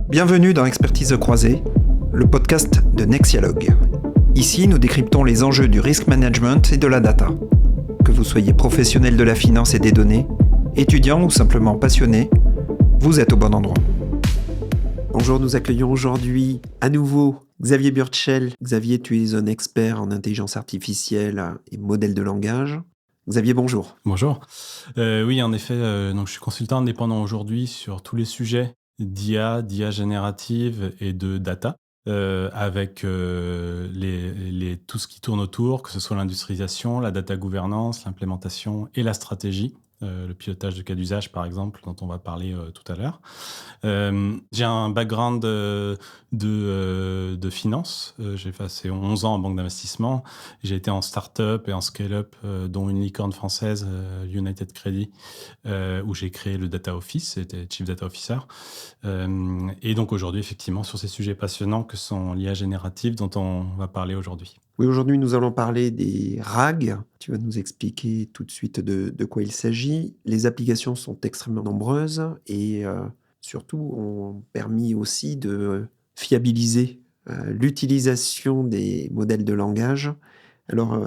Bienvenue dans Expertise croisée, le podcast de Nexialogue. Ici, nous décryptons les enjeux du risk management et de la data. Que vous soyez professionnel de la finance et des données, étudiant ou simplement passionné, vous êtes au bon endroit. Bonjour, nous accueillons aujourd'hui à nouveau Xavier Burchell. Xavier, tu es un expert en intelligence artificielle et modèles de langage. Xavier, bonjour. Bonjour. Oui, en effet, donc je suis consultant indépendant aujourd'hui sur tous les sujets d'IA, d'IA générative et de data, avec tout ce qui tourne autour, que ce soit l'industrialisation, la data gouvernance, l'implémentation et la stratégie, le pilotage de cas d'usage, par exemple, dont on va parler tout à l'heure. J'ai un background de finance. J'ai passé 11 ans en banque d'investissement. J'ai été en start-up et en scale-up, dont une licorne française, United Credit, où j'ai créé le Data Office. J'étais Chief Data Officer. Et donc aujourd'hui, effectivement, sur ces sujets passionnants que sont l'IA générative dont on va parler aujourd'hui. Oui, aujourd'hui, nous allons parler des RAG. Tu vas nous expliquer tout de suite de quoi il s'agit. Les applications sont extrêmement nombreuses et surtout ont permis aussi de fiabiliser l'utilisation des modèles de langage. Alors,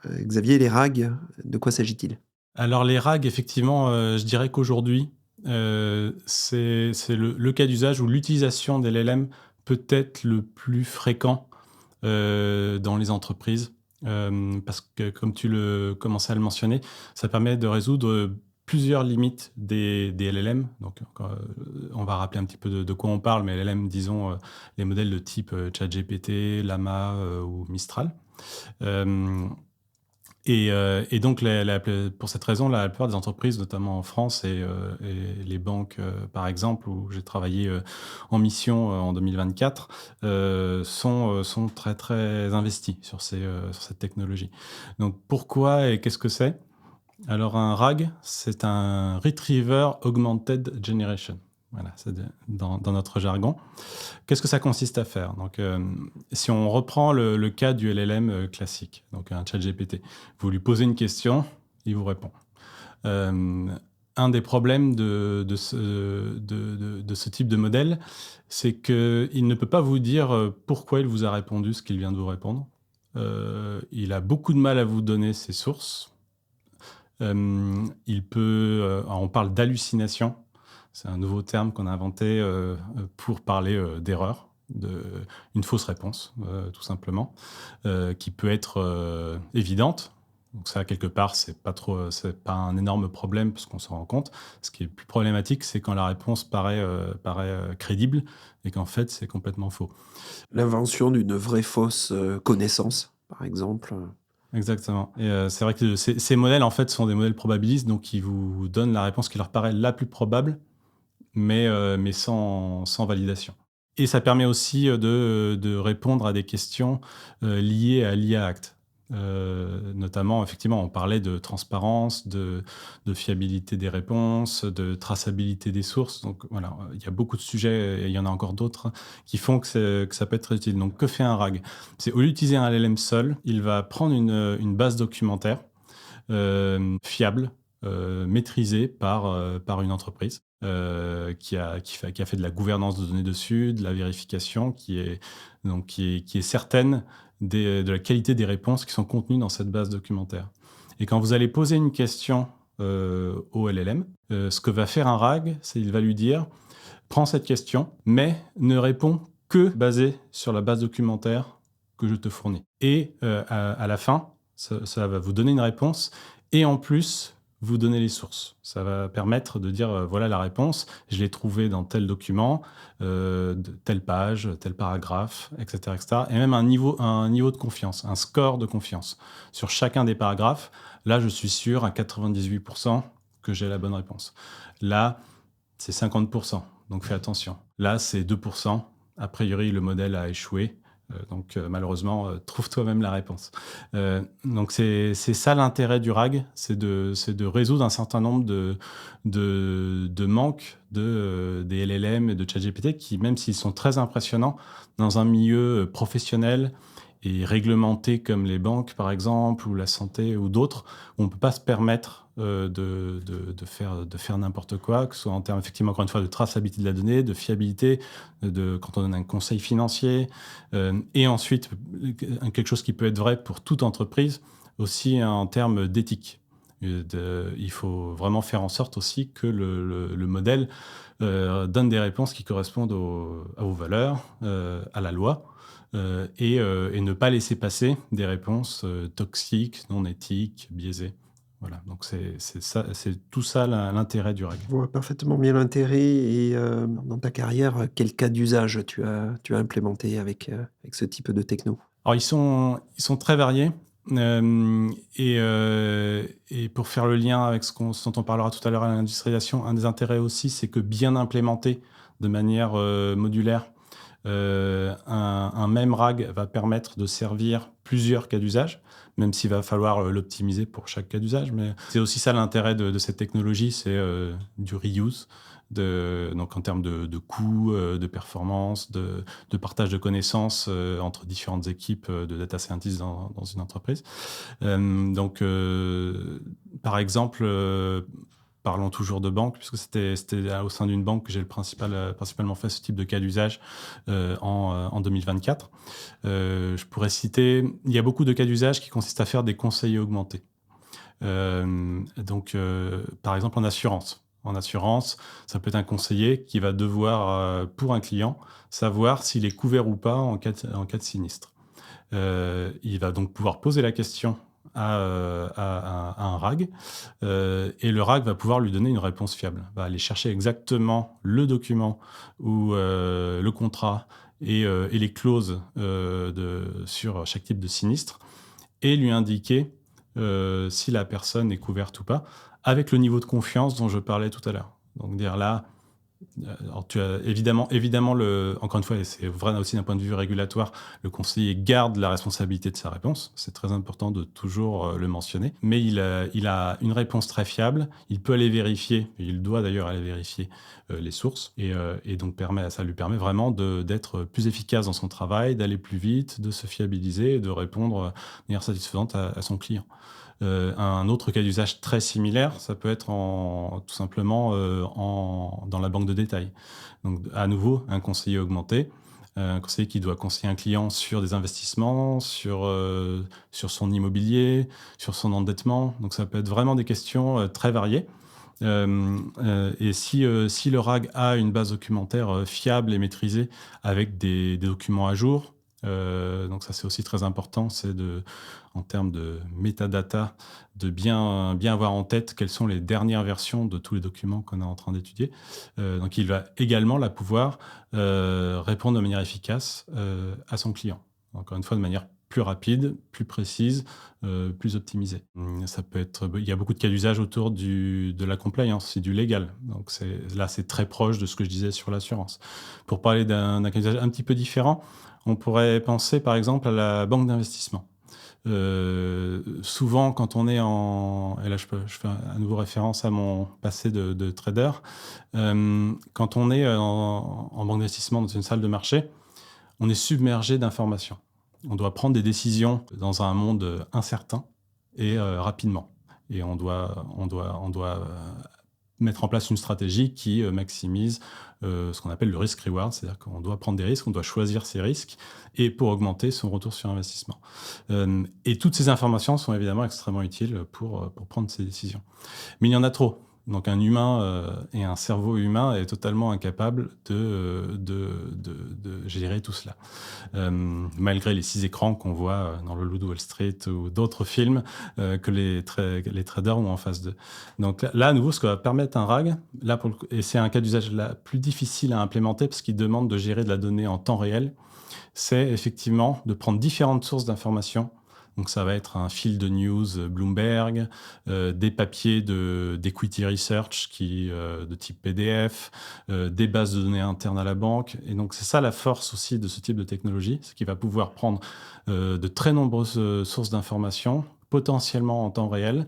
Xavier, les RAG, de quoi s'agit-il? Alors les RAG, effectivement, je dirais qu'aujourd'hui, c'est le cas d'usage où l'utilisation des LLM peut être le plus fréquent dans les entreprises. Parce que comme tu le commençais à le mentionner, ça permet de résoudre plusieurs limites des LLM. Donc, on va rappeler un petit peu de quoi on parle, mais LLM, disons, les modèles de type ChatGPT, Llama ou Mistral. Et donc, pour cette raison, la plupart des entreprises, notamment en France et les banques, par exemple, où j'ai travaillé en mission en 2024, sont très, très investis sur cette technologie. Donc, pourquoi et qu'est-ce que c'est? Alors, un RAG, c'est un Retriever Augmented Generation. Voilà, c'est dans notre jargon. Qu'est-ce que ça consiste à faire? Donc, si on reprend le cas du LLM classique, donc un ChatGPT, vous lui posez une question, il vous répond. Un des problèmes de ce type de modèle, c'est qu'il ne peut pas vous dire pourquoi il vous a répondu ce qu'il vient de vous répondre. Il a beaucoup de mal à vous donner ses sources. On parle d'hallucination. C'est un nouveau terme qu'on a inventé pour parler d'erreur, une fausse réponse, tout simplement, qui peut être évidente. Donc ça, quelque part, c'est pas un énorme problème parce qu'on s'en rend compte. Ce qui est plus problématique, c'est quand la réponse paraît crédible et qu'en fait, c'est complètement faux. L'invention d'une vraie fausse connaissance, par exemple. Exactement. Et c'est vrai que ces modèles, en fait, sont des modèles probabilistes, donc ils vous donnent la réponse qui leur paraît la plus probable, mais sans validation. Et ça permet aussi de répondre à des questions liées à l'IA Act. Notamment, effectivement, on parlait de transparence, de fiabilité des réponses, de traçabilité des sources. Donc voilà, il y a beaucoup de sujets, et il y en a encore d'autres, qui font que ça peut être utile. Donc que fait un RAG? C'est au lieu d'utiliser un LLM seul, il va prendre une base documentaire fiable, maîtrisée par une entreprise. Qui a fait de la gouvernance de données dessus, de la vérification, qui est certaine de la qualité des réponses qui sont contenues dans cette base documentaire. Et quand vous allez poser une question au LLM, ce que va faire un RAG, c'est qu'il va lui dire « Prends cette question, mais ne réponds que basé sur la base documentaire que je te fournis. » Et à la fin, ça va vous donner une réponse, et en plus vous donner les sources. Ça va permettre de dire voilà la réponse, je l'ai trouvée dans tel document, de telle page, tel paragraphe, etc., etc. Et même un niveau de confiance, un score de confiance sur chacun des paragraphes. Là, je suis sûr à 98% que j'ai la bonne réponse. Là, c'est 50%, donc fais attention. Là, c'est 2%. A priori, le modèle a échoué. Donc malheureusement, trouve toi-même la réponse. Donc c'est ça l'intérêt du RAG, c'est de résoudre un certain nombre de manques des LLM et de ChatGPT qui, même s'ils sont très impressionnants, dans un milieu professionnel et réglementé comme les banques par exemple, ou la santé ou d'autres, où on ne peut pas se permettre de faire n'importe quoi, que ce soit en termes, effectivement, encore une fois, de traçabilité de la donnée, de fiabilité, quand on donne un conseil financier, et ensuite, quelque chose qui peut être vrai pour toute entreprise, aussi en termes d'éthique. Il faut vraiment faire en sorte aussi que le modèle donne des réponses qui correspondent à vos valeurs, à la loi, et ne pas laisser passer des réponses toxiques, non éthiques, biaisées. Voilà, donc c'est tout ça l'intérêt du RAG. Je vois parfaitement bien l'intérêt et dans ta carrière, quel cas d'usage tu as implémenté avec ce type de techno? Alors ils sont très variés, et pour faire le lien avec ce dont on parlera tout à l'heure à l'industrialisation, un des intérêts aussi, c'est que bien implémenté de manière modulaire, un même RAG va permettre de servir plusieurs cas d'usage, même s'il va falloir l'optimiser pour chaque cas d'usage. Mais c'est aussi ça l'intérêt de cette technologie, c'est du reuse, donc en termes de coûts, de performance, de partage de connaissances entre différentes équipes de data scientists dans une entreprise. Donc, par exemple, parlons toujours de banque, puisque c'était au sein d'une banque que j'ai principalement fait ce type de cas d'usage en 2024. Je pourrais citer, il y a beaucoup de cas d'usage qui consistent à faire des conseillers augmentés. Donc, par exemple, en assurance. En assurance, ça peut être un conseiller qui va devoir, pour un client, savoir s'il est couvert ou pas en cas de sinistre. Il va donc pouvoir poser la question à un RAG, et le RAG va pouvoir lui donner une réponse fiable. Va aller chercher exactement le document ou le contrat et les clauses sur chaque type de sinistre, et lui indiquer si la personne est couverte ou pas, avec le niveau de confiance dont je parlais tout à l'heure. Donc dire là, alors tu as évidemment encore une fois, et c'est vrai aussi d'un point de vue régulatoire, le conseiller garde la responsabilité de sa réponse. C'est très important de toujours le mentionner. Mais il a une réponse très fiable. Il peut aller vérifier, et il doit d'ailleurs aller vérifier les sources, et donc ça lui permet vraiment d'être plus efficace dans son travail, d'aller plus vite, de se fiabiliser et de répondre de manière satisfaisante à son client. Un autre cas d'usage très similaire, ça peut être tout simplement dans la banque de détail. Donc, à nouveau, un conseiller augmenté, un conseiller qui doit conseiller un client sur des investissements, sur son immobilier, sur son endettement. Donc, ça peut être vraiment des questions très variées. Et si le RAG a une base documentaire fiable et maîtrisée avec des documents à jour, donc ça c'est aussi très important, en termes de metadata, de bien avoir en tête quelles sont les dernières versions de tous les documents qu'on est en train d'étudier. Donc il va également pouvoir répondre de manière efficace à son client. Encore une fois, de manière plus rapide, plus précise, plus optimisée. Il y a beaucoup de cas d'usage autour de la compliance et du légal. Donc c'est très proche de ce que je disais sur l'assurance. Pour parler d'un cas d'usage un petit peu différent, on pourrait penser par exemple à la banque d'investissement. Souvent, quand on est et là je fais à nouveau référence à mon passé de trader, quand on est en banque d'investissement dans une salle de marché, on est submergé d'informations. On doit prendre des décisions dans un monde incertain et rapidement. Et on doit mettre en place une stratégie qui maximise ce qu'on appelle le risk-reward, c'est-à-dire qu'on doit prendre des risques, on doit choisir ses risques et pour augmenter son retour sur investissement. Et toutes ces informations sont évidemment extrêmement utiles pour prendre ces décisions. Mais il y en a trop. Donc un humain et un cerveau humain est totalement incapable de gérer tout cela. Malgré les 6 écrans qu'on voit dans Le Loup de Wall Street ou d'autres films que les traders ont en face d'eux. Donc là, à nouveau, ce que va permettre un RAG, et c'est un cas d'usage plus difficile à implémenter parce qu'il demande de gérer de la donnée en temps réel, c'est effectivement de prendre différentes sources d'informations. Donc ça va être un fil de news Bloomberg, des papiers d'equity research de type PDF, des bases de données internes à la banque. Et donc c'est ça la force aussi de ce type de technologie, c'est qu'il va pouvoir prendre de très nombreuses sources d'informations, potentiellement en temps réel.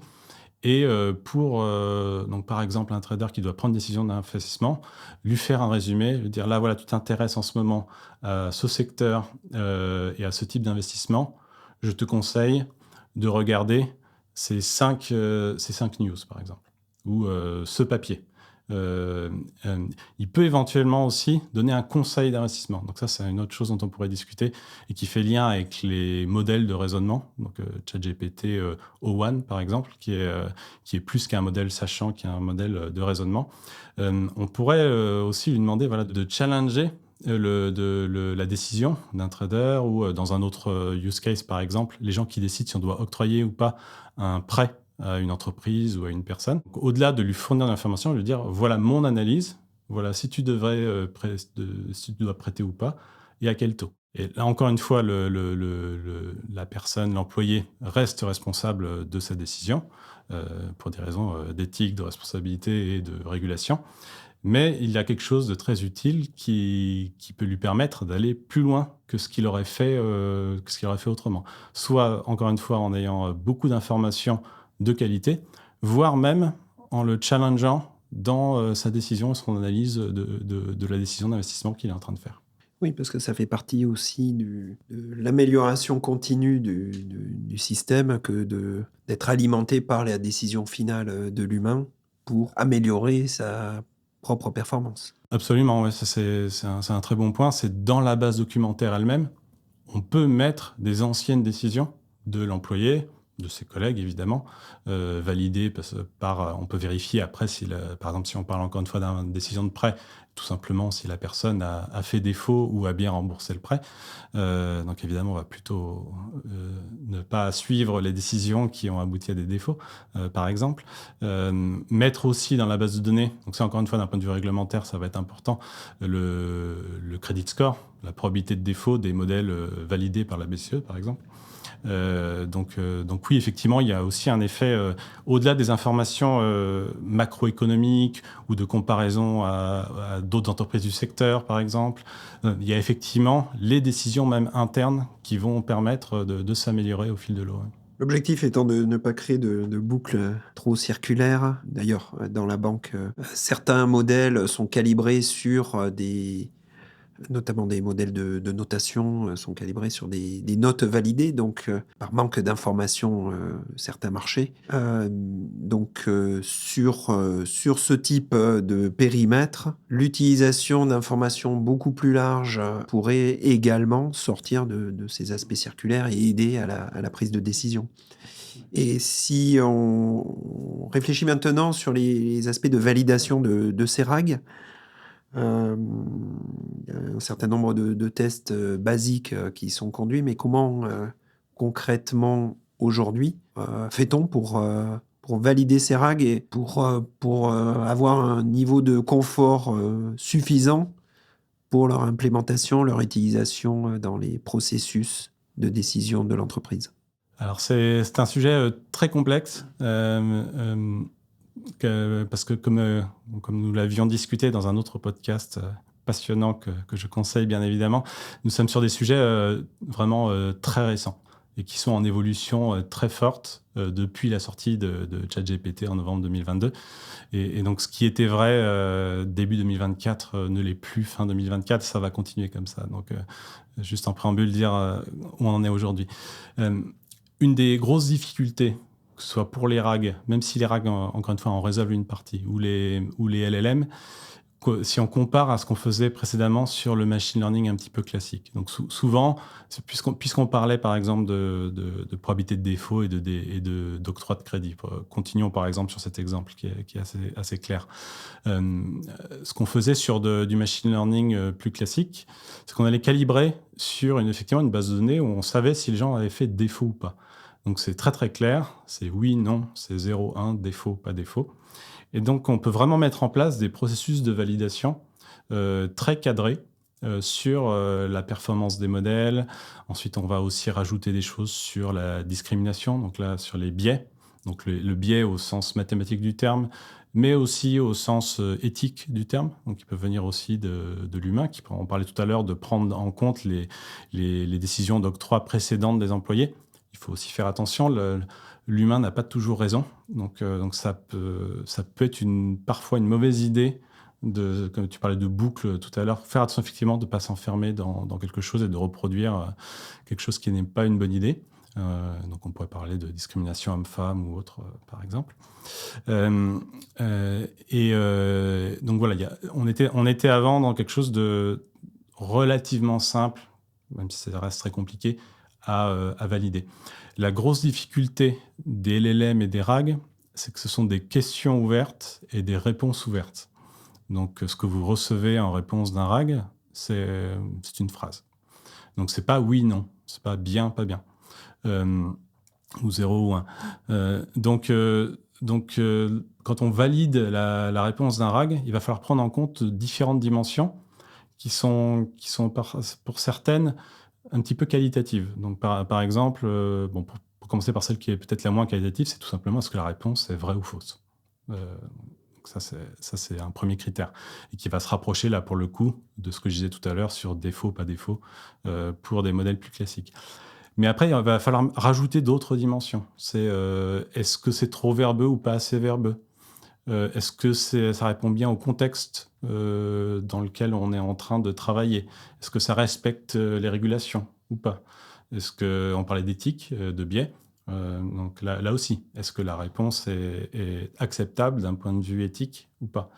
Et donc par exemple un trader qui doit prendre une décision d'investissement, lui faire un résumé, lui dire là voilà, tu t'intéresses en ce moment à ce secteur et à ce type d'investissement, je te conseille de regarder ces 5 news, par exemple, ou ce papier. Euh, il peut éventuellement aussi donner un conseil d'investissement. Donc ça, c'est une autre chose dont on pourrait discuter et qui fait lien avec les modèles de raisonnement. Donc ChatGPT O1, par exemple, qui est plus qu'un modèle sachant, qui est un modèle de raisonnement. On pourrait aussi lui demander de challenger la décision d'un trader ou dans un autre use case, par exemple, les gens qui décident si on doit octroyer ou pas un prêt à une entreprise ou à une personne. Donc, au-delà de lui fournir de l'information, lui dire voilà mon analyse, voilà si tu si tu dois prêter ou pas et à quel taux. Et là encore une fois, la personne, l'employé reste responsable de sa décision pour des raisons d'éthique, de responsabilité et de régulation. Mais il y a quelque chose de très utile qui peut lui permettre d'aller plus loin que ce qu'il aurait fait autrement. Soit, encore une fois, en ayant beaucoup d'informations de qualité, voire même en le challengeant dans sa décision, son analyse de la décision d'investissement qu'il est en train de faire. Oui, parce que ça fait partie aussi de l'amélioration continue du système que d'être alimenté par la décision finale de l'humain pour améliorer sa propre performance. Absolument, ouais, ça c'est un très bon point. C'est dans la base documentaire elle-même, on peut mettre des anciennes décisions de l'employé, de ses collègues évidemment, validées on peut vérifier après par exemple si on parle encore une fois d'une décision de prêt, tout simplement si la personne a fait défaut ou a bien remboursé le prêt. Donc évidemment on va plutôt ne pas suivre les décisions qui ont abouti à des défauts, par exemple. Mettre aussi dans la base de données, donc ça encore une fois d'un point de vue réglementaire ça va être important, le credit score, la probabilité de défaut des modèles validés par la BCE, par exemple. Donc oui, effectivement, il y a aussi un effet, au-delà des informations macroéconomiques ou de comparaison à d'autres entreprises du secteur, par exemple, il y a effectivement les décisions même internes qui vont permettre de s'améliorer au fil de l'eau. L'objectif étant de ne pas créer de boucles trop circulaires. D'ailleurs, dans la banque, certains modèles sont calibrés sur notamment des modèles de notation sont calibrés sur des notes validées, donc par manque d'informations, certains marchés. Sur ce type de périmètre, l'utilisation d'informations beaucoup plus larges pourrait également sortir de ces aspects circulaires et aider à la prise de décision. Et si on réfléchit maintenant sur les aspects de validation de ces RAG, il y a un certain nombre de tests basiques qui sont conduits, mais comment concrètement aujourd'hui fait-on pour valider ces RAG et pour avoir un niveau de confort suffisant pour leur implémentation, leur utilisation dans les processus de décision de l'entreprise? Alors c'est un sujet très complexe. Parce que comme nous l'avions discuté dans un autre podcast passionnant que je conseille bien évidemment, nous sommes sur des sujets vraiment très récents et qui sont en évolution très forte depuis la sortie de ChatGPT en novembre 2022. Et donc ce qui était vrai début 2024 ne l'est plus fin 2024, ça va continuer comme ça. Donc juste en préambule dire où on en est aujourd'hui. Une des grosses difficultés, que ce soit pour les RAG, même si les RAG, encore une fois, en résolvent une partie, ou les LLM, si on compare à ce qu'on faisait précédemment sur le machine learning un petit peu classique. Donc souvent, puisqu'on parlait par exemple de probabilité de défaut et d'octroi de crédit, continuons par exemple sur cet exemple qui est assez clair. Ce qu'on faisait sur du machine learning plus classique, c'est qu'on allait calibrer sur effectivement une base de données où on savait si les gens avaient fait défaut ou pas. Donc c'est très très clair, c'est oui, non, c'est 0, 1, défaut, pas défaut. Et donc on peut vraiment mettre en place des processus de validation très cadrés sur la performance des modèles. Ensuite on va aussi rajouter des choses sur la discrimination, donc là sur les biais, donc le biais au sens mathématique du terme, mais aussi au sens éthique du terme, donc qui peut venir aussi de l'humain, on parlait tout à l'heure de prendre en compte les décisions d'octroi précédentes des employés. Il faut aussi faire attention, l'humain n'a pas toujours raison, donc ça peut être parfois une mauvaise idée, comme tu parlais de boucle tout à l'heure, faire attention effectivement de ne pas s'enfermer dans quelque chose et de reproduire quelque chose qui n'est pas une bonne idée. Donc on pourrait parler de discrimination homme-femme ou autre, par exemple. Donc voilà, on était avant dans quelque chose de relativement simple, même si ça reste très compliqué, à valider. La grosse difficulté des LLM et des RAG, c'est que ce sont des questions ouvertes et des réponses ouvertes. Donc ce que vous recevez en réponse d'un RAG, c'est une phrase. Donc c'est pas oui, non, c'est pas bien, pas bien. Ou 0 ou 1. Donc, quand on valide la réponse d'un RAG, il va falloir prendre en compte différentes dimensions qui sont pour certaines un petit peu qualitatives. Donc, par exemple, pour commencer par celle qui est peut-être la moins qualitative, c'est tout simplement est-ce que la réponse est vraie ou fausse. Donc ça, c'est un premier critère et qui va se rapprocher, là, pour le coup, de ce que je disais tout à l'heure sur défaut, pas défaut, pour des modèles plus classiques. Mais après, il va falloir rajouter d'autres dimensions. Est-ce que c'est trop verbeux ou pas assez verbeux? Est-ce que ça répond bien au contexte dans lequel on est en train de travailler? Est-ce que ça respecte les régulations ou pas? Est-ce qu'on parlait d'éthique, de biais? Donc là aussi, est-ce que la réponse est acceptable d'un point de vue éthique ou pas?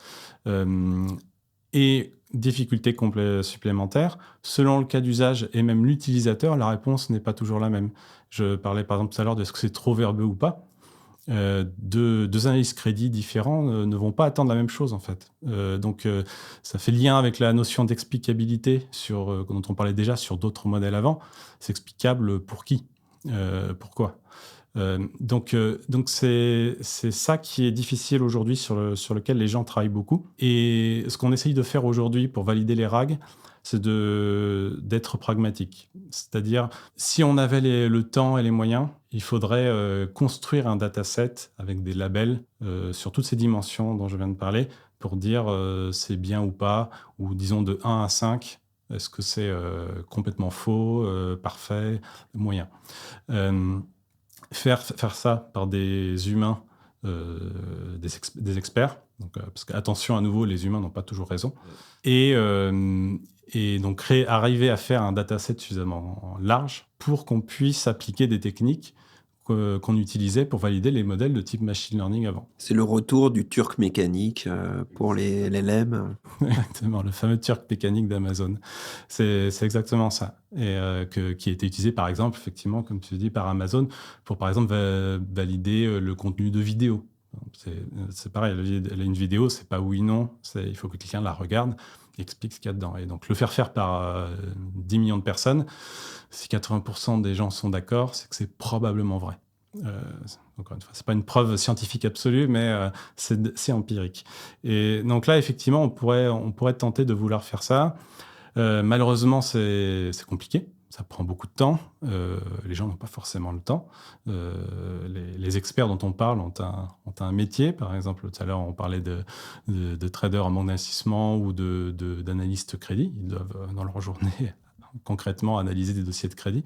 Et difficulté supplémentaire, selon le cas d'usage et même l'utilisateur, la réponse n'est pas toujours la même. Je parlais par exemple tout à l'heure de est-ce que c'est trop verbeux ou pas. Deux analyses crédits différents ne vont pas attendre la même chose en fait. Donc ça fait lien avec la notion d'explicabilité dont on parlait déjà sur d'autres modèles avant. C'est explicable pour qui? Pourquoi? Donc c'est ça qui est difficile aujourd'hui sur lequel les gens travaillent beaucoup. Et ce qu'on essaye de faire aujourd'hui pour valider les RAG, c'est d'être pragmatique. C'est-à-dire, si on avait le temps et les moyens, il faudrait construire un dataset avec des labels sur toutes ces dimensions dont je viens de parler pour dire c'est bien ou pas, ou disons de 1 à 5, est-ce que c'est complètement faux, parfait, moyen. Faire ça par des humains, des experts, parce qu'attention, à nouveau, les humains n'ont pas toujours raison, et donc arriver à faire un dataset suffisamment large pour qu'on puisse appliquer des techniques qu'on utilisait pour valider les modèles de type machine learning avant. C'est le retour du turc mécanique pour les LLM. Exactement, le fameux turc mécanique d'Amazon. C'est exactement ça. Et qui a été utilisé, par exemple, effectivement, comme tu dis, par Amazon, pour, par exemple, valider le contenu de vidéo. C'est pareil, une vidéo, c'est pas oui, non. Il faut que quelqu'un la regarde et explique ce qu'il y a dedans. Et donc, le faire par 10 millions de personnes, si 80% des gens sont d'accord, c'est que c'est probablement vrai. Encore une fois, c'est pas une preuve scientifique absolue, mais c'est empirique. Et donc là, effectivement, on pourrait tenter de vouloir faire ça. Malheureusement, c'est compliqué. Ça prend beaucoup de temps. Les gens n'ont pas forcément le temps. Les experts dont on parle ont un métier. Par exemple, tout à l'heure, on parlait de traders en manque d'investissement ou d'analystes crédit. Ils doivent, dans leur journée, concrètement, analyser des dossiers de crédit.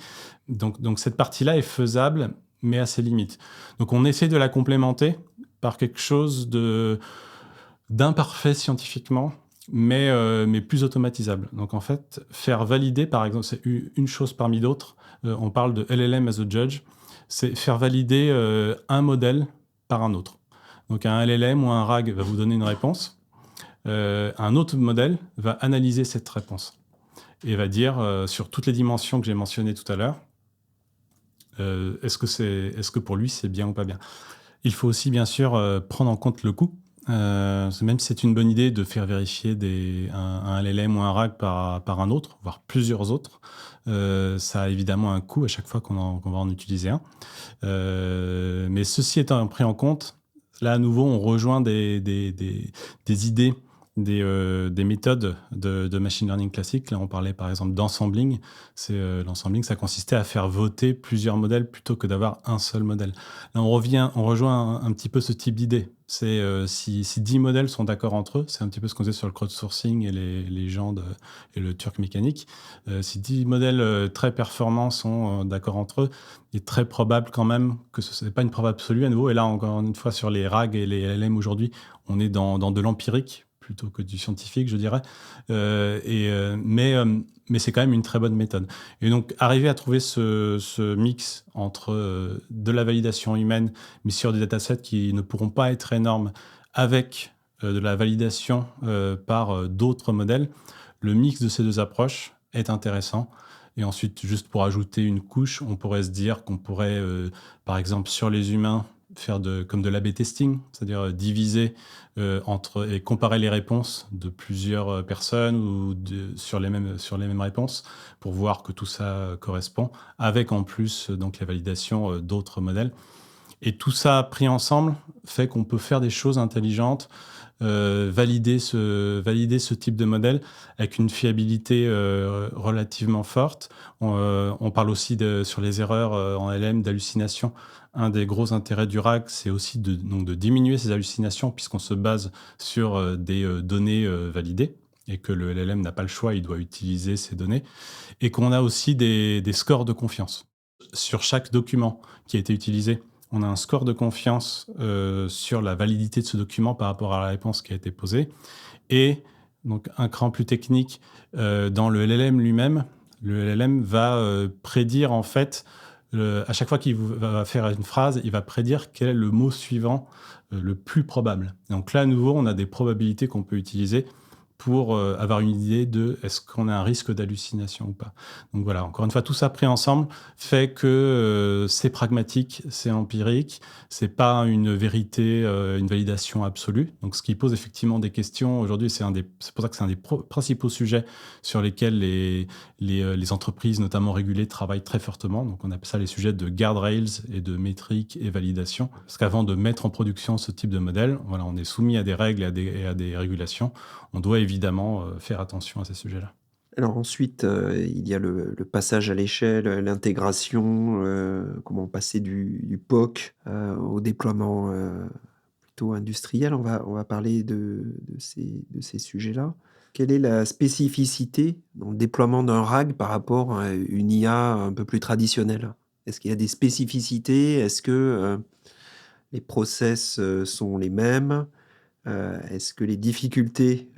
Donc cette partie-là est faisable, mais à ses limites. Donc on essaie de la complémenter par quelque chose d'imparfait scientifiquement, mais plus automatisable. Donc en fait, faire valider, par exemple, c'est une chose parmi d'autres. On parle de LLM as a judge. C'est faire valider un modèle par un autre. Donc un LLM ou un RAG va vous donner une réponse. Un autre modèle va analyser cette réponse et va dire sur toutes les dimensions que j'ai mentionnées tout à l'heure, est-ce que pour lui c'est bien ou pas bien. Il faut aussi bien sûr prendre en compte le coût. Même si c'est une bonne idée de faire vérifier un LLM ou un RAG par un autre, voire plusieurs autres, ça a évidemment un coût à chaque fois qu'on va en utiliser un. Mais ceci étant pris en compte, là à nouveau on rejoint des idées, des méthodes de machine learning classique. Là, on parlait par exemple d'ensembling. L'ensembling, ça consistait à faire voter plusieurs modèles plutôt que d'avoir un seul modèle. Là, on rejoint un petit peu ce type d'idée. C'est si 10 modèles sont d'accord entre eux, c'est un petit peu ce qu'on faisait sur le crowdsourcing et les gens et le turc mécanique. Si 10 modèles très performants sont d'accord entre eux, il est très probable quand même que ce n'est pas une preuve absolue à nouveau. Et là, encore une fois, sur les RAG et les LLM aujourd'hui, on est dans de l'empirique plutôt que du scientifique, je dirais. Mais c'est quand même une très bonne méthode. Et donc, arriver à trouver ce mix entre de la validation humaine, mais sur des datasets qui ne pourront pas être énormes, avec de la validation par d'autres modèles, le mix de ces deux approches est intéressant. Et ensuite, juste pour ajouter une couche, on pourrait se dire qu'on pourrait, par exemple, sur les humains, faire comme de l'A/B testing, c'est-à-dire diviser et comparer les réponses de plusieurs personnes ou sur les mêmes réponses pour voir que tout ça correspond, avec en plus donc la validation d'autres modèles. Et tout ça pris ensemble fait qu'on peut faire des choses intelligentes, valider ce type de modèle avec une fiabilité relativement forte. On parle aussi sur les erreurs en LLM d'hallucination. Un des gros intérêts du RAG, c'est aussi de diminuer ces hallucinations puisqu'on se base sur des données validées et que le LLM n'a pas le choix, il doit utiliser ces données. Et qu'on a aussi des scores de confiance. Sur chaque document qui a été utilisé, on a un score de confiance sur la validité de ce document par rapport à la réponse qui a été posée. Et donc, un cran plus technique, dans le LLM lui-même, le LLM va prédire, en fait, à chaque fois qu'il va faire une phrase, il va prédire quel est le mot suivant le plus probable. Donc là, à nouveau, on a des probabilités qu'on peut utiliser pour avoir une idée de est-ce qu'on a un risque d'hallucination ou pas. Donc voilà, encore une fois, tout ça pris ensemble fait que c'est pragmatique, c'est empirique, c'est pas une vérité, une validation absolue. Donc ce qui pose effectivement des questions aujourd'hui, c'est pour ça que c'est un des principaux sujets sur lesquels les entreprises, notamment régulées, travaillent très fortement. Donc on appelle ça les sujets de guardrails et de métriques et validation. Parce qu'avant de mettre en production ce type de modèle, voilà, on est soumis à des règles et à des régulations. On doit évidemment faire attention à ces sujets-là. Alors ensuite, il y a le passage à l'échelle, l'intégration, comment passer du POC, au déploiement, plutôt industriel. On va parler de ces sujets-là. Quelle est la spécificité dans le déploiement d'un RAG par rapport à une IA un peu plus traditionnelle? Est-ce qu'il y a des spécificités? Est-ce que, les process, sont les mêmes? Est-ce que les difficultés,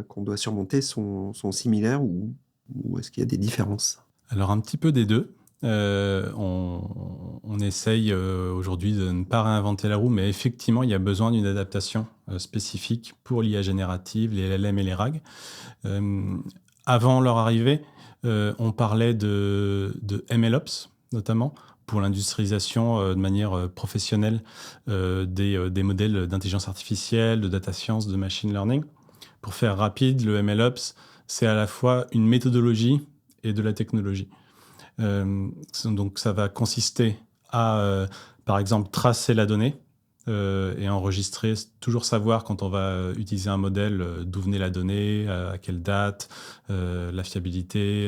qu'on doit surmonter sont similaires ou est-ce qu'il y a des différences? Alors un petit peu des deux. On essaye aujourd'hui de ne pas réinventer la roue, mais effectivement, il y a besoin d'une adaptation spécifique pour l'IA générative, les LLM et les RAG. Avant leur arrivée, on parlait de MLOps, notamment, pour l'industrialisation de manière professionnelle des modèles d'intelligence artificielle, de data science, de machine learning. Pour faire rapide, le MLOps, c'est à la fois une méthodologie et de la technologie. Donc ça va consister à, par exemple, tracer la donnée et enregistrer, toujours savoir quand on va utiliser un modèle d'où venait la donnée, à quelle date, la fiabilité,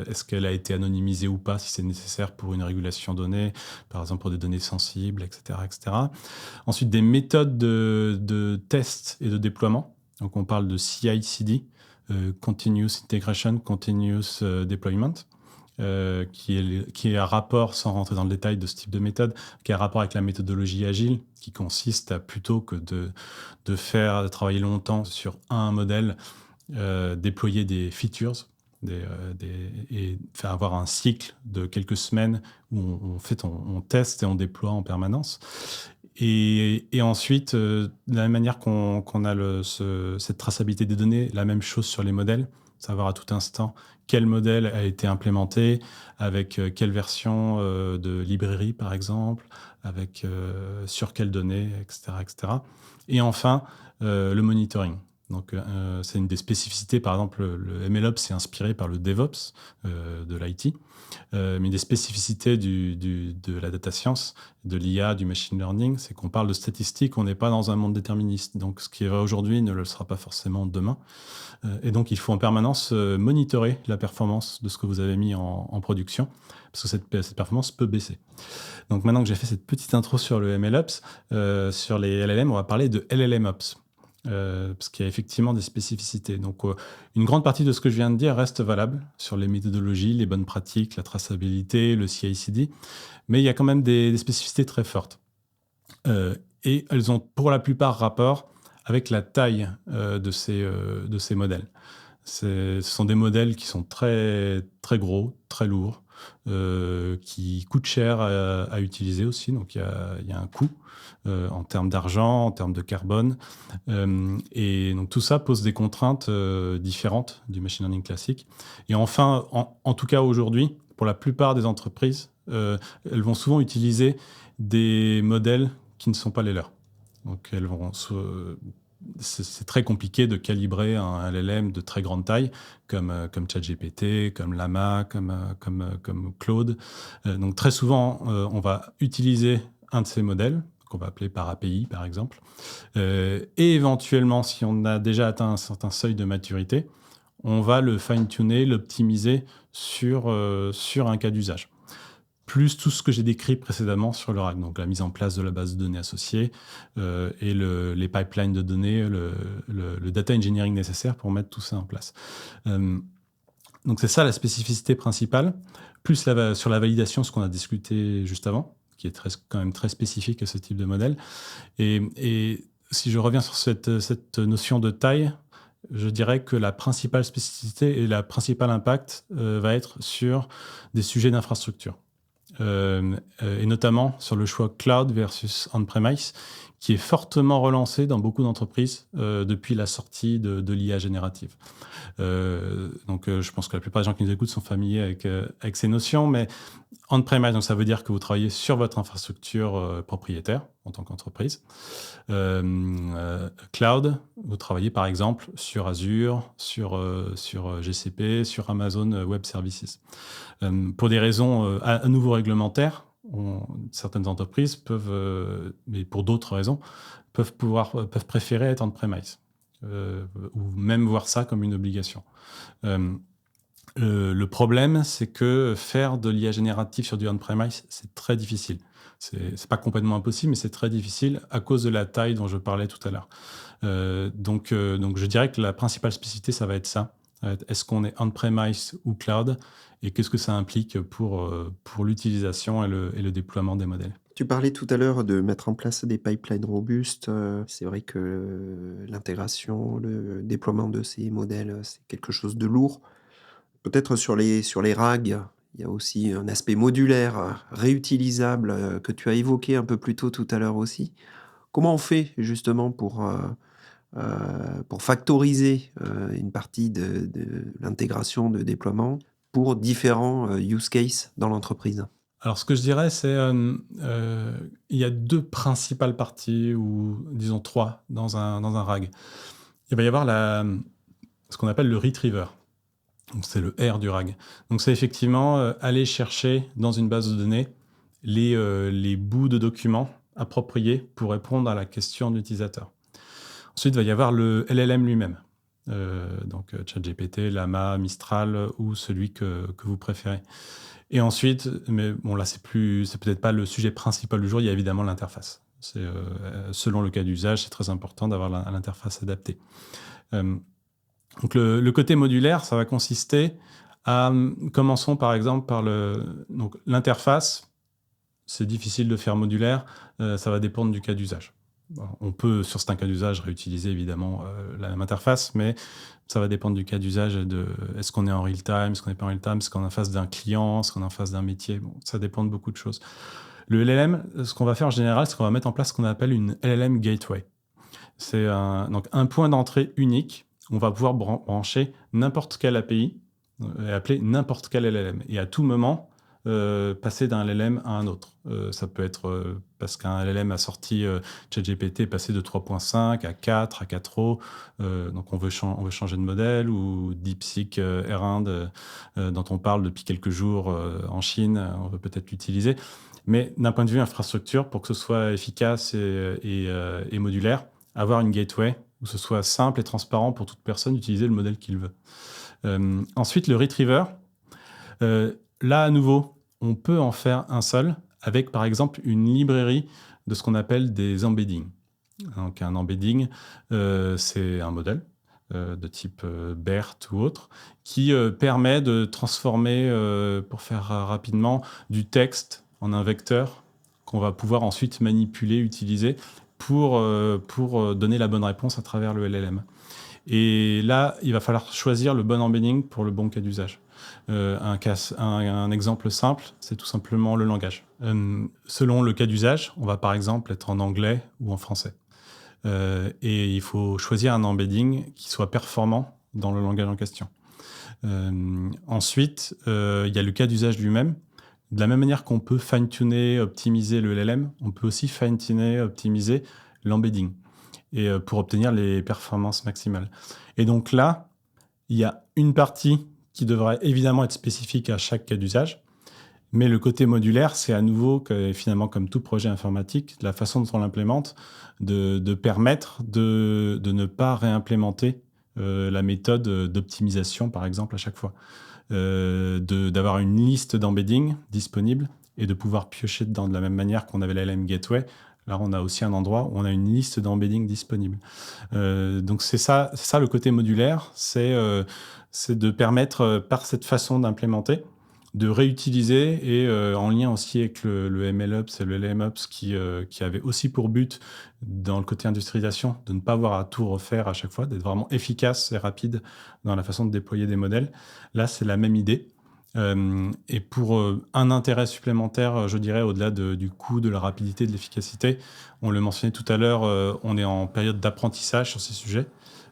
est-ce qu'elle a été anonymisée ou pas si c'est nécessaire pour une régulation donnée, par exemple pour des données sensibles, etc. etc. Ensuite, des méthodes de test et de déploiement. Donc on parle de CI/CD, Continuous Integration, Continuous Deployment. Qui est un rapport, sans rentrer dans le détail de ce type de méthode, qui est un rapport avec la méthodologie agile, qui consiste à, plutôt que de travailler longtemps sur un modèle, déployer des features et faire avoir un cycle de quelques semaines où on teste et on déploie en permanence. Et ensuite, de la même manière qu'on a cette traçabilité des données, la même chose sur les modèles, savoir à tout instant quel modèle a été implémenté, avec quelle version de librairie, par exemple, avec sur quelles données, etc., etc. Et enfin, le monitoring. Donc, c'est une des spécificités. Par exemple, le MLOps est inspiré par le DevOps de l'IT. Mais une des spécificités de la data science, de l'IA, du machine learning, c'est qu'on parle de statistiques, on n'est pas dans un monde déterministe. Donc, ce qui est vrai aujourd'hui ne le sera pas forcément demain. Et donc, il faut en permanence monitorer la performance de ce que vous avez mis en production, parce que cette performance peut baisser. Donc, maintenant que j'ai fait cette petite intro sur le MLOps, sur les LLM, on va parler de LLMOps. Parce qu'il y a effectivement des spécificités. Donc, une grande partie de ce que je viens de dire reste valable sur les méthodologies, les bonnes pratiques, la traçabilité, le CI/CD, mais il y a quand même des spécificités très fortes. Et elles ont pour la plupart rapport avec la taille de ces modèles. Ce sont des modèles qui sont très, très gros, très lourds, qui coûtent cher à utiliser aussi. Donc, il y a un coût en termes d'argent, en termes de carbone. Et donc, tout ça pose des contraintes différentes du machine learning classique. Et enfin, en tout cas aujourd'hui, pour la plupart des entreprises, elles vont souvent utiliser des modèles qui ne sont pas les leurs. Donc, c'est très compliqué de calibrer un LLM de très grande taille, comme ChatGPT, comme Llama, comme Claude. Donc, très souvent, on va utiliser un de ces modèles, qu'on va appeler par API, par exemple. Et éventuellement, si on a déjà atteint un certain seuil de maturité, on va le fine-tuner, l'optimiser sur un cas d'usage. Plus tout ce que j'ai décrit précédemment sur le RAG, donc la mise en place de la base de données associée et les pipelines de données, le data engineering nécessaire pour mettre tout ça en place. Donc c'est ça la spécificité principale, plus sur la validation, ce qu'on a discuté juste avant, qui est quand même très spécifique à ce type de modèle. Et si je reviens sur cette notion de taille, je dirais que la principale spécificité et la principale impact va être sur des sujets d'infrastructure. Et notamment sur le choix cloud versus on-premise, qui est fortement relancé dans beaucoup d'entreprises depuis la sortie de l'IA générative. Donc, je pense que la plupart des gens qui nous écoutent sont familiers avec ces notions, mais on-premise, donc ça veut dire que vous travaillez sur votre infrastructure propriétaire en tant qu'entreprise. Cloud, vous travaillez par exemple sur Azure, sur GCP, sur Amazon Web Services. Pour des raisons à nouveau réglementaires, certaines entreprises peuvent, mais pour d'autres raisons, peuvent préférer être on-premise ou même voir ça comme une obligation. Le problème, c'est que faire de l'IA générative sur du on-premise, c'est très difficile. C'est pas complètement impossible, mais c'est très difficile à cause de la taille dont je parlais tout à l'heure. Donc, je dirais que la principale spécificité, ça va être ça. Est-ce qu'on est on-premise ou cloud? Et qu'est-ce que ça implique pour l'utilisation et le déploiement des modèles? Tu parlais tout à l'heure de mettre en place des pipelines robustes. C'est vrai que l'intégration, le déploiement de ces modèles, c'est quelque chose de lourd. Peut-être sur les RAG, il y a aussi un aspect modulaire, réutilisable, que tu as évoqué un peu plus tôt tout à l'heure aussi. Comment on fait justement pour factoriser, une partie de l'intégration, de déploiement pour différents, use cases dans l'entreprise? Alors, ce que je dirais, c'est il y a deux principales parties, ou disons trois, dans un RAG. Il va y avoir ce qu'on appelle le retriever. Donc, c'est le R du RAG. Donc, c'est effectivement aller chercher dans une base de données les bouts de documents appropriés pour répondre à la question de l'utilisateur. Ensuite, il va y avoir le LLM lui-même. Donc, ChatGPT, Llama, Mistral ou celui que vous préférez. Et ensuite, mais bon, là, c'est peut-être pas le sujet principal du jour, il y a évidemment l'interface. Selon le cas d'usage, c'est très important d'avoir l'interface adaptée. Donc, le côté modulaire, ça va consister à... Commençons par exemple par donc, l'interface. C'est difficile de faire modulaire, ça va dépendre du cas d'usage. On peut, sur certains cas d'usage, réutiliser évidemment la même interface, mais ça va dépendre du cas d'usage. Est-ce qu'on est en real-time, est-ce qu'on n'est pas en real-time, est-ce qu'on est en face d'un client, est-ce qu'on est en face d'un métier. Bon, ça dépend de beaucoup de choses. Le LLM, ce qu'on va faire en général, c'est qu'on va mettre en place ce qu'on appelle une LLM gateway. C'est donc un point d'entrée unique. On va pouvoir brancher n'importe quelle API et appeler n'importe quel LLM. Et à tout moment, passer d'un LLM à un autre. Ça peut être parce qu'un LLM a sorti ChatGPT, passé de 3.5 à 4, à 4.0. Donc on veut changer de modèle, ou DeepSeek R1 dont on parle depuis quelques jours en Chine, on veut peut-être l'utiliser. Mais d'un point de vue infrastructure, pour que ce soit efficace et modulaire, avoir une gateway où ce soit simple et transparent pour toute personne d'utiliser le modèle qu'il veut. Ensuite, le retriever. Là, à nouveau, on peut en faire un seul avec, par exemple, une librairie de ce qu'on appelle des embeddings. Donc, un embedding, c'est un modèle de type BERT ou autre, qui permet de transformer, pour faire rapidement, du texte en un vecteur qu'on va pouvoir ensuite manipuler, utiliser pour donner la bonne réponse à travers le LLM. Et là, il va falloir choisir le bon embedding pour le bon cas d'usage. Un exemple simple, c'est tout simplement le langage. Selon le cas d'usage, on va par exemple être en anglais ou en français. Et il faut choisir un embedding qui soit performant dans le langage en question. Ensuite, il y a le cas d'usage lui-même. De la même manière qu'on peut fine-tuner, optimiser le LLM, on peut aussi fine-tuner, optimiser l'embedding et pour obtenir les performances maximales. Et donc là, il y a une partie qui devrait évidemment être spécifique à chaque cas d'usage, mais le côté modulaire, c'est à nouveau, finalement, comme tout projet informatique, la façon dont on l'implémente, de permettre de ne pas réimplémenter la méthode d'optimisation, par exemple, à chaque fois. D'avoir une liste d'embedding disponible et de pouvoir piocher dedans de la même manière qu'on avait la LM Gateway. Là, on a aussi un endroit où on a une liste d'embedding disponible. Donc, c'est ça le côté modulaire, c'est de permettre, par cette façon d'implémenter, de réutiliser et en lien aussi avec le MLOps et le LMOps qui avait aussi pour but, dans le côté industrialisation, de ne pas avoir à tout refaire à chaque fois, d'être vraiment efficace et rapide dans la façon de déployer des modèles. Là, c'est la même idée. Et pour un intérêt supplémentaire, je dirais, au-delà du coût, de la rapidité, de l'efficacité, on le mentionnait tout à l'heure, on est en période d'apprentissage sur ces sujets.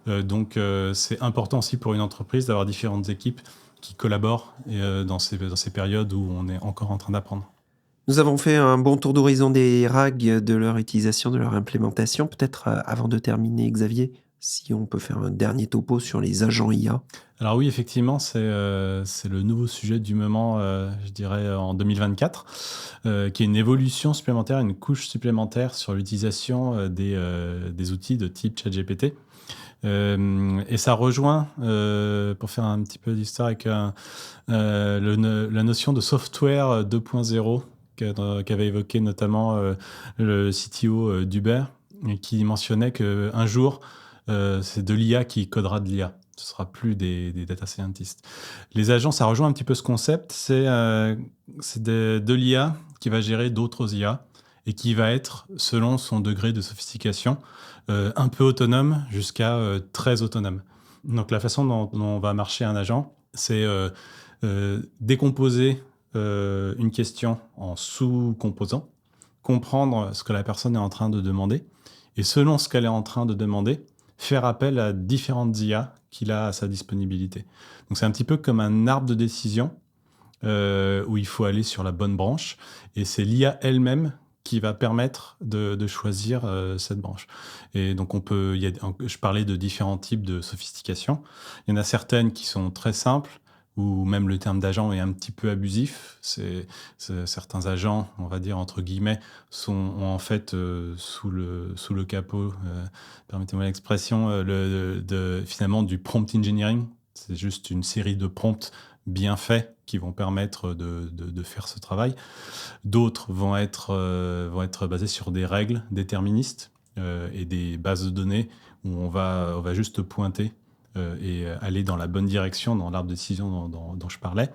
Donc, c'est important aussi pour une entreprise d'avoir différentes équipes qui collaborent dans ces périodes où on est encore en train d'apprendre. Nous avons fait un bon tour d'horizon des RAG, de leur utilisation, de leur implémentation. Peut-être avant de terminer, Xavier, si on peut faire un dernier topo sur les agents IA. Alors oui, effectivement, c'est le nouveau sujet du moment, je dirais, en 2024, qui est une évolution supplémentaire, une couche supplémentaire sur l'utilisation des outils de type ChatGPT. Et ça rejoint, pour faire un petit peu d'histoire, avec la notion de software 2.0 qu'avait évoqué notamment le CTO d'Uber, et qui mentionnait qu'un jour, c'est de l'IA qui codera de l'IA. Ce ne sera plus des data scientists. Les agents, ça rejoint un petit peu ce concept. C'est de l'IA qui va gérer d'autres IA et qui va être, selon son degré de sophistication, un peu autonome jusqu'à très autonome. Donc la façon dont va marcher un agent, c'est décomposer une question en sous-composants, comprendre ce que la personne est en train de demander, et selon ce qu'elle est en train de demander, faire appel à différentes IA qu'il a à sa disponibilité. Donc c'est un petit peu comme un arbre de décision où il faut aller sur la bonne branche, et c'est l'IA elle-même qui va permettre de choisir cette branche. Et donc je parlais de différents types de sophistication. Il y en a certaines qui sont très simples, où même le terme d'agent est un petit peu abusif. Certains agents, on va dire entre guillemets, ont en fait sous le capot, permettez-moi l'expression, finalement du prompt engineering. C'est juste une série de prompts bien faits qui vont permettre de faire ce travail. D'autres vont être basés sur des règles déterministes et des bases de données où on va juste pointer et aller dans la bonne direction, dans l'arbre de décision dont je parlais.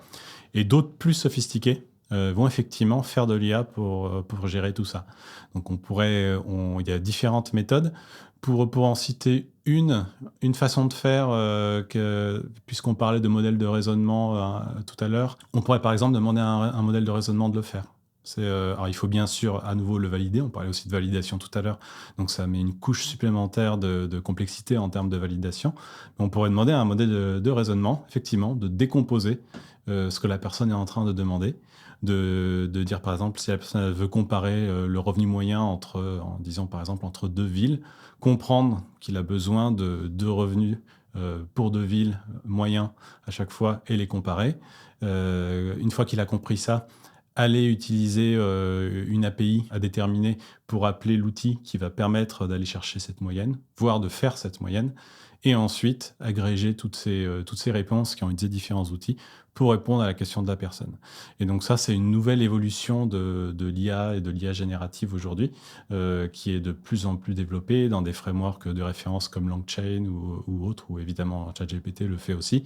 Et d'autres plus sophistiqués vont effectivement faire de l'IA pour gérer tout ça. Donc il y a différentes méthodes. Pour en citer une façon de faire, puisqu'on parlait de modèle de raisonnement tout à l'heure, on pourrait par exemple demander à un modèle de raisonnement de le faire. Alors il faut bien sûr à nouveau le valider, on parlait aussi de validation tout à l'heure, donc ça met une couche supplémentaire de complexité en termes de validation. Mais on pourrait demander à un modèle de raisonnement, effectivement, de décomposer ce que la personne est en train de demander, de dire par exemple si la personne veut comparer le revenu moyen en disant par exemple entre deux villes, comprendre qu'il a besoin de deux revenus pour deux villes moyens à chaque fois et les comparer. Une fois qu'il a compris ça, aller utiliser une API à déterminer pour appeler l'outil qui va permettre d'aller chercher cette moyenne, voire de faire cette moyenne, et ensuite agréger toutes ces réponses qui ont utilisé différents outils pour répondre à la question de la personne. Et donc ça, c'est une nouvelle évolution de l'IA et de l'IA générative aujourd'hui, qui est de plus en plus développée dans des frameworks de référence comme LangChain ou autres, ou évidemment ChatGPT le fait aussi,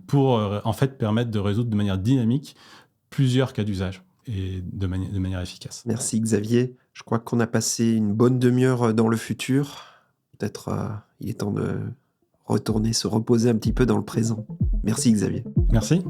pour en fait permettre de résoudre de manière dynamique plusieurs cas d'usage et de manière efficace. Merci Xavier. Je crois qu'on a passé une bonne demi-heure dans le futur. Peut-être il est temps de retourner se reposer un petit peu dans le présent. Merci Xavier. Merci.